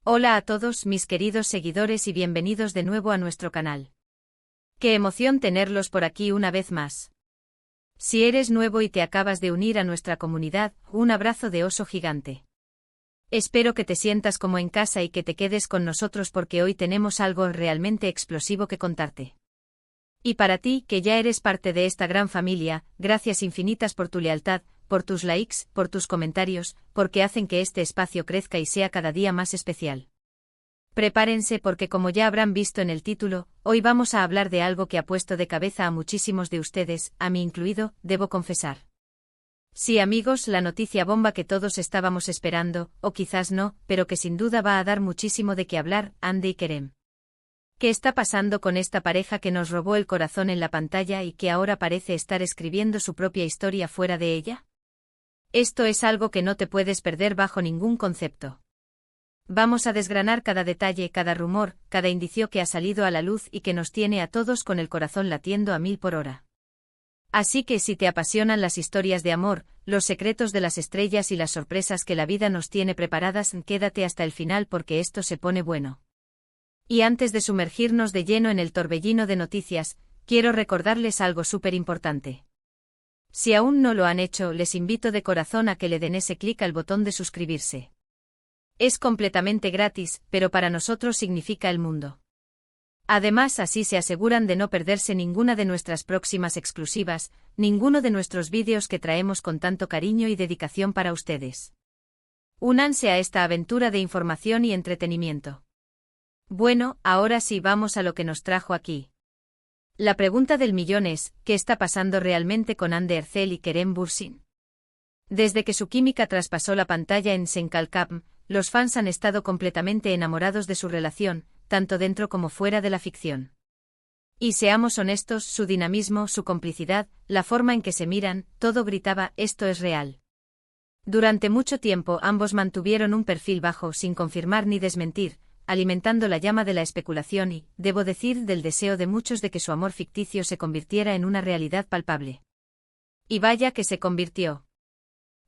Hola a todos mis queridos seguidores y bienvenidos de nuevo a nuestro canal. Qué emoción tenerlos por aquí una vez más. Si eres nuevo y te acabas de unir a nuestra comunidad, un abrazo de oso gigante. Espero que te sientas como en casa y que te quedes con nosotros porque hoy tenemos algo realmente explosivo que contarte. Y para ti, que ya eres parte de esta gran familia, gracias infinitas por tu lealtad, por tus likes, por tus comentarios, porque hacen que este espacio crezca y sea cada día más especial. Prepárense porque como ya habrán visto en el título, hoy vamos a hablar de algo que ha puesto de cabeza a muchísimos de ustedes, a mí incluido, debo confesar. Sí amigos, la noticia bomba que todos estábamos esperando, o quizás no, pero que sin duda va a dar muchísimo de qué hablar, Ande y Kerem. ¿Qué está pasando con esta pareja que nos robó el corazón en la pantalla y que ahora parece estar escribiendo su propia historia fuera de ella? Esto es algo que no te puedes perder bajo ningún concepto. Vamos a desgranar cada detalle, cada rumor, cada indicio que ha salido a la luz y que nos tiene a todos con el corazón latiendo a 1000 por hora. Así que si te apasionan las historias de amor, los secretos de las estrellas y las sorpresas que la vida nos tiene preparadas, quédate hasta el final porque esto se pone bueno. Y antes de sumergirnos de lleno en el torbellino de noticias, quiero recordarles algo súper importante. Si aún no lo han hecho, les invito de corazón a que le den ese clic al botón de suscribirse. Es completamente gratis, pero para nosotros significa el mundo. Además, así se aseguran de no perderse ninguna de nuestras próximas exclusivas, ninguno de nuestros vídeos que traemos con tanto cariño y dedicación para ustedes. Únanse a esta aventura de información y entretenimiento. Bueno, ahora sí vamos a lo que nos trajo aquí. La pregunta del millón es, ¿qué está pasando realmente con Hande Erçel y Kerem Bürsin? Desde que su química traspasó la pantalla en Senkalkam, los fans han estado completamente enamorados de su relación, tanto dentro como fuera de la ficción. Y seamos honestos, su dinamismo, su complicidad, la forma en que se miran, todo gritaba, esto es real. Durante mucho tiempo ambos mantuvieron un perfil bajo sin confirmar ni desmentir, alimentando la llama de la especulación y, debo decir, del deseo de muchos de que su amor ficticio se convirtiera en una realidad palpable. Y vaya que se convirtió.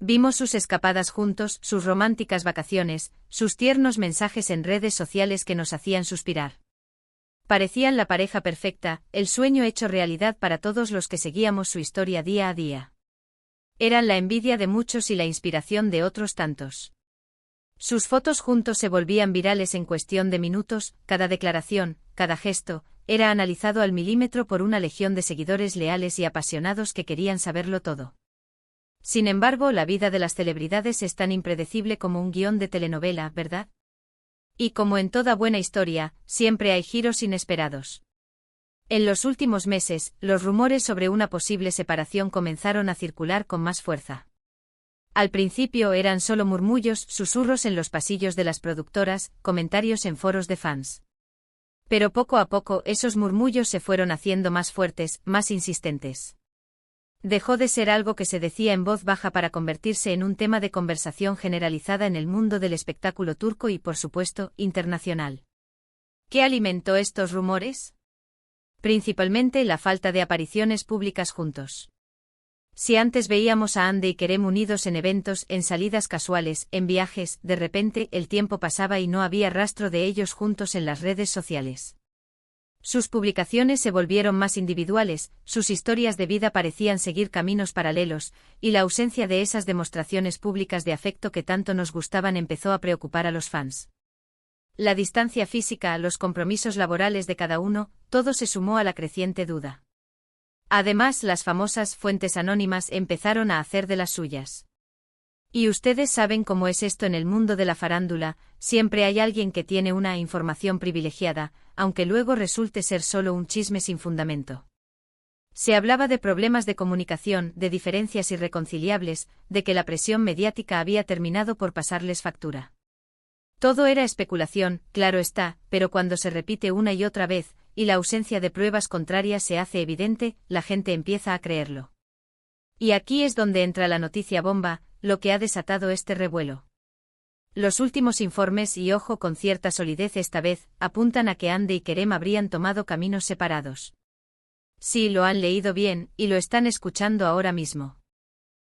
Vimos sus escapadas juntos, sus románticas vacaciones, sus tiernos mensajes en redes sociales que nos hacían suspirar. Parecían la pareja perfecta, el sueño hecho realidad para todos los que seguíamos su historia día a día. Eran la envidia de muchos y la inspiración de otros tantos. Sus fotos juntos se volvían virales en cuestión de minutos, cada declaración, cada gesto, era analizado al milímetro por una legión de seguidores leales y apasionados que querían saberlo todo. Sin embargo, la vida de las celebridades es tan impredecible como un guión de telenovela, ¿verdad? Y como en toda buena historia, siempre hay giros inesperados. En los últimos meses, los rumores sobre una posible separación comenzaron a circular con más fuerza. Al principio eran solo murmullos, susurros en los pasillos de las productoras, comentarios en foros de fans. Pero poco a poco esos murmullos se fueron haciendo más fuertes, más insistentes. Dejó de ser algo que se decía en voz baja para convertirse en un tema de conversación generalizada en el mundo del espectáculo turco y, por supuesto, internacional. ¿Qué alimentó estos rumores? Principalmente la falta de apariciones públicas juntos. Si antes veíamos a Hande y Kerem unidos en eventos, en salidas casuales, en viajes, de repente el tiempo pasaba y no había rastro de ellos juntos en las redes sociales. Sus publicaciones se volvieron más individuales, sus historias de vida parecían seguir caminos paralelos, y la ausencia de esas demostraciones públicas de afecto que tanto nos gustaban empezó a preocupar a los fans. La distancia física, los compromisos laborales de cada uno, todo se sumó a la creciente duda. Además, las famosas fuentes anónimas empezaron a hacer de las suyas. Y ustedes saben cómo es esto en el mundo de la farándula, siempre hay alguien que tiene una información privilegiada, aunque luego resulte ser solo un chisme sin fundamento. Se hablaba de problemas de comunicación, de diferencias irreconciliables, de que la presión mediática había terminado por pasarles factura. Todo era especulación, claro está, pero cuando se repite una y otra vez, y la ausencia de pruebas contrarias se hace evidente, la gente empieza a creerlo. Y aquí es donde entra la noticia bomba, lo que ha desatado este revuelo. Los últimos informes, y ojo con cierta solidez esta vez, apuntan a que Hande y Kerem habrían tomado caminos separados. Sí, lo han leído bien, y lo están escuchando ahora mismo.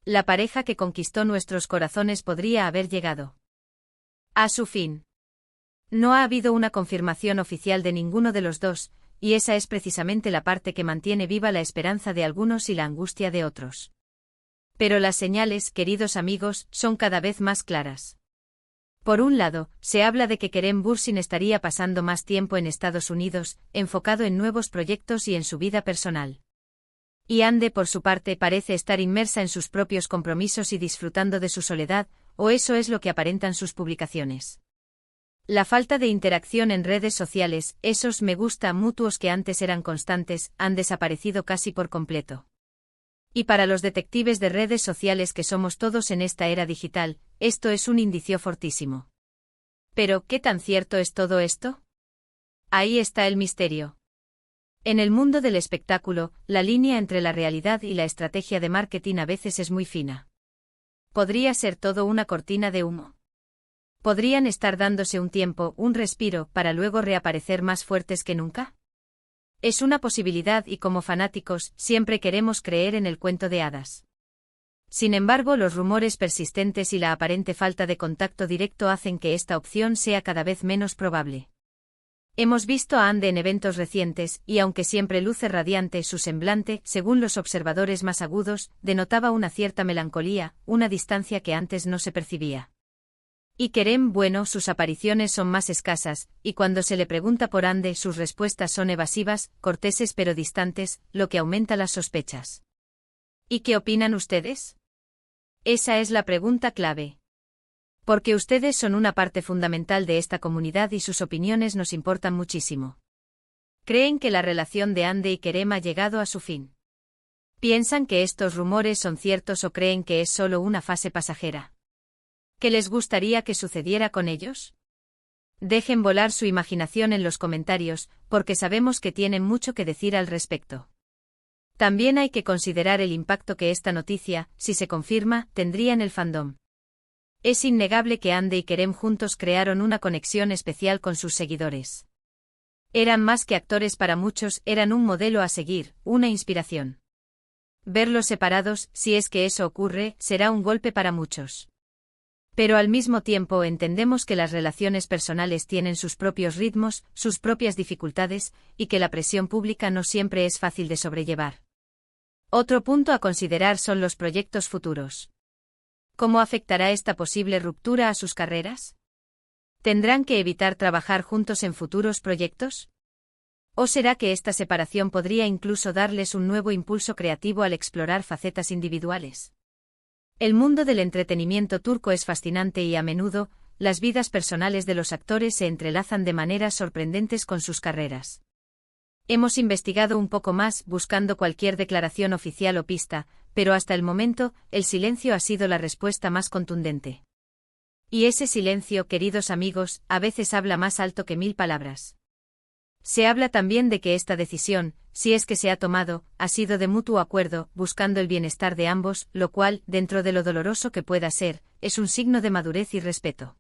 La pareja que conquistó nuestros corazones podría haber llegado a su fin. No ha habido una confirmación oficial de ninguno de los dos, y esa es precisamente la parte que mantiene viva la esperanza de algunos y la angustia de otros. Pero las señales, queridos amigos, son cada vez más claras. Por un lado, se habla de que Kerem Bürsin estaría pasando más tiempo en Estados Unidos, enfocado en nuevos proyectos y en su vida personal. Y Hande, por su parte, parece estar inmersa en sus propios compromisos y disfrutando de su soledad, o eso es lo que aparentan sus publicaciones. La falta de interacción en redes sociales, esos me gusta mutuos que antes eran constantes, han desaparecido casi por completo. Y para los detectives de redes sociales que somos todos en esta era digital, esto es un indicio fortísimo. Pero, ¿qué tan cierto es todo esto? Ahí está el misterio. En el mundo del espectáculo, la línea entre la realidad y la estrategia de marketing a veces es muy fina. ¿Podría ser todo una cortina de humo? ¿Podrían estar dándose un tiempo, un respiro, para luego reaparecer más fuertes que nunca? Es una posibilidad y como fanáticos, siempre queremos creer en el cuento de hadas. Sin embargo, los rumores persistentes y la aparente falta de contacto directo hacen que esta opción sea cada vez menos probable. Hemos visto a Hande en eventos recientes, y aunque siempre luce radiante, su semblante, según los observadores más agudos, denotaba una cierta melancolía, una distancia que antes no se percibía. Y Kerem, bueno, sus apariciones son más escasas, y cuando se le pregunta por Hande sus respuestas son evasivas, corteses pero distantes, lo que aumenta las sospechas. ¿Y qué opinan ustedes? Esa es la pregunta clave. Porque ustedes son una parte fundamental de esta comunidad y sus opiniones nos importan muchísimo. ¿Creen que la relación de Hande y Kerem ha llegado a su fin? ¿Piensan que estos rumores son ciertos o creen que es solo una fase pasajera? ¿Qué les gustaría que sucediera con ellos? Dejen volar su imaginación en los comentarios, porque sabemos que tienen mucho que decir al respecto. También hay que considerar el impacto que esta noticia, si se confirma, tendría en el fandom. Es innegable que Hande y Kerem juntos crearon una conexión especial con sus seguidores. Eran más que actores para muchos, eran un modelo a seguir, una inspiración. Verlos separados, si es que eso ocurre, será un golpe para muchos. Pero al mismo tiempo entendemos que las relaciones personales tienen sus propios ritmos, sus propias dificultades, y que la presión pública no siempre es fácil de sobrellevar. Otro punto a considerar son los proyectos futuros. ¿Cómo afectará esta posible ruptura a sus carreras? ¿Tendrán que evitar trabajar juntos en futuros proyectos? ¿O será que esta separación podría incluso darles un nuevo impulso creativo al explorar facetas individuales? El mundo del entretenimiento turco es fascinante y a menudo, las vidas personales de los actores se entrelazan de maneras sorprendentes con sus carreras. Hemos investigado un poco más buscando cualquier declaración oficial o pista, pero hasta el momento, el silencio ha sido la respuesta más contundente. Y ese silencio, queridos amigos, a veces habla más alto que 1000 palabras. Se habla también de que esta decisión, si es que se ha tomado, ha sido de mutuo acuerdo, buscando el bienestar de ambos, lo cual, dentro de lo doloroso que pueda ser, es un signo de madurez y respeto.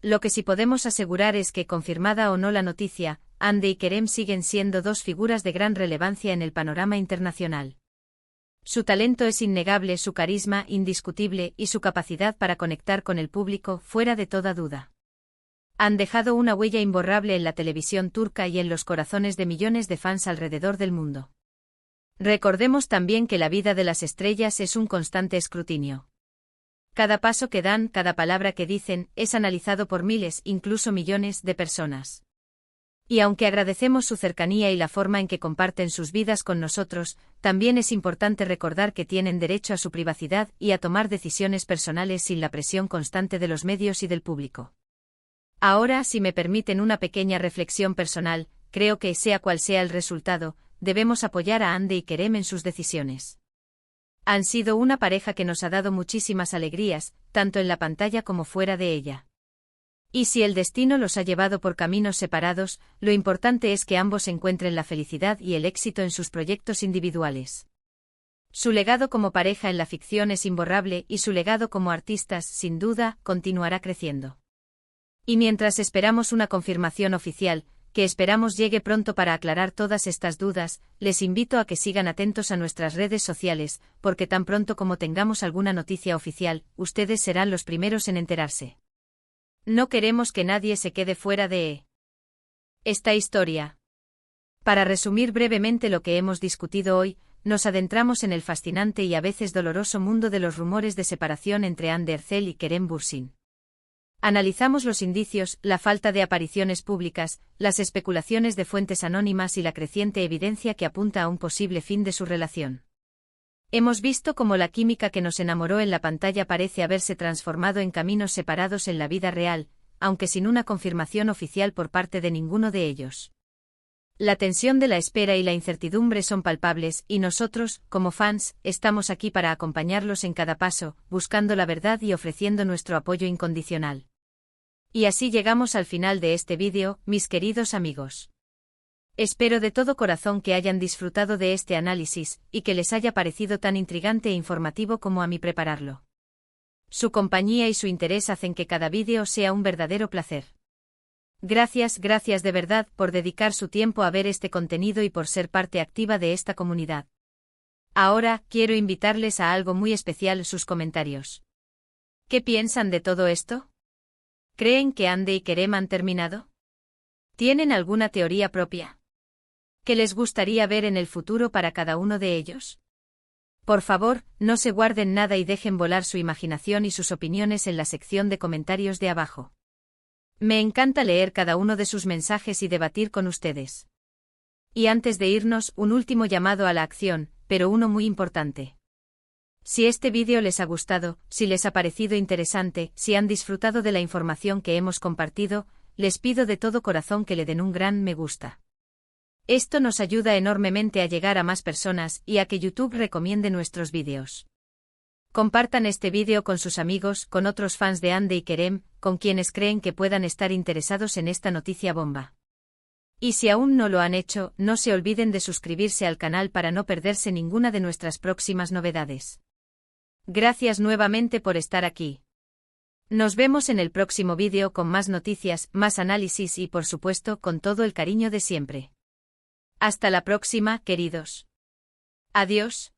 Lo que sí podemos asegurar es que, confirmada o no la noticia, Hande y Kerem siguen siendo dos figuras de gran relevancia en el panorama internacional. Su talento es innegable, su carisma indiscutible y su capacidad para conectar con el público fuera de toda duda. Han dejado una huella imborrable en la televisión turca y en los corazones de millones de fans alrededor del mundo. Recordemos también que la vida de las estrellas es un constante escrutinio. Cada paso que dan, cada palabra que dicen, es analizado por miles, incluso millones, de personas. Y aunque agradecemos su cercanía y la forma en que comparten sus vidas con nosotros, también es importante recordar que tienen derecho a su privacidad y a tomar decisiones personales sin la presión constante de los medios y del público. Ahora, si me permiten una pequeña reflexión personal, creo que, sea cual sea el resultado, debemos apoyar a Hande y Kerem en sus decisiones. Han sido una pareja que nos ha dado muchísimas alegrías, tanto en la pantalla como fuera de ella. Y si el destino los ha llevado por caminos separados, lo importante es que ambos encuentren la felicidad y el éxito en sus proyectos individuales. Su legado como pareja en la ficción es imborrable y su legado como artistas, sin duda, continuará creciendo. Y mientras esperamos una confirmación oficial, que esperamos llegue pronto para aclarar todas estas dudas, les invito a que sigan atentos a nuestras redes sociales, porque tan pronto como tengamos alguna noticia oficial, ustedes serán los primeros en enterarse. No queremos que nadie se quede fuera de esta historia. Para resumir brevemente lo que hemos discutido hoy, nos adentramos en el fascinante y a veces doloroso mundo de los rumores de separación entre Anne Ercel y Kerem Bürsin. Analizamos los indicios, la falta de apariciones públicas, las especulaciones de fuentes anónimas y la creciente evidencia que apunta a un posible fin de su relación. Hemos visto cómo la química que nos enamoró en la pantalla parece haberse transformado en caminos separados en la vida real, aunque sin una confirmación oficial por parte de ninguno de ellos. La tensión de la espera y la incertidumbre son palpables, y nosotros, como fans, estamos aquí para acompañarlos en cada paso, buscando la verdad y ofreciendo nuestro apoyo incondicional. Y así llegamos al final de este vídeo, mis queridos amigos. Espero de todo corazón que hayan disfrutado de este análisis, y que les haya parecido tan intrigante e informativo como a mí prepararlo. Su compañía y su interés hacen que cada vídeo sea un verdadero placer. Gracias de verdad por dedicar su tiempo a ver este contenido y por ser parte activa de esta comunidad. Ahora, quiero invitarles a algo muy especial: sus comentarios. ¿Qué piensan de todo esto? ¿Creen que Hande y Kerem han terminado? ¿Tienen alguna teoría propia? ¿Qué les gustaría ver en el futuro para cada uno de ellos? Por favor, no se guarden nada y dejen volar su imaginación y sus opiniones en la sección de comentarios de abajo. Me encanta leer cada uno de sus mensajes y debatir con ustedes. Y antes de irnos, un último llamado a la acción, pero uno muy importante. Si este vídeo les ha gustado, si les ha parecido interesante, si han disfrutado de la información que hemos compartido, les pido de todo corazón que le den un gran me gusta. Esto nos ayuda enormemente a llegar a más personas y a que YouTube recomiende nuestros vídeos. Compartan este vídeo con sus amigos, con otros fans de Hande y Kerem, con quienes creen que puedan estar interesados en esta noticia bomba. Y si aún no lo han hecho, no se olviden de suscribirse al canal para no perderse ninguna de nuestras próximas novedades. Gracias nuevamente por estar aquí. Nos vemos en el próximo vídeo con más noticias, más análisis y por supuesto con todo el cariño de siempre. Hasta la próxima, queridos. Adiós.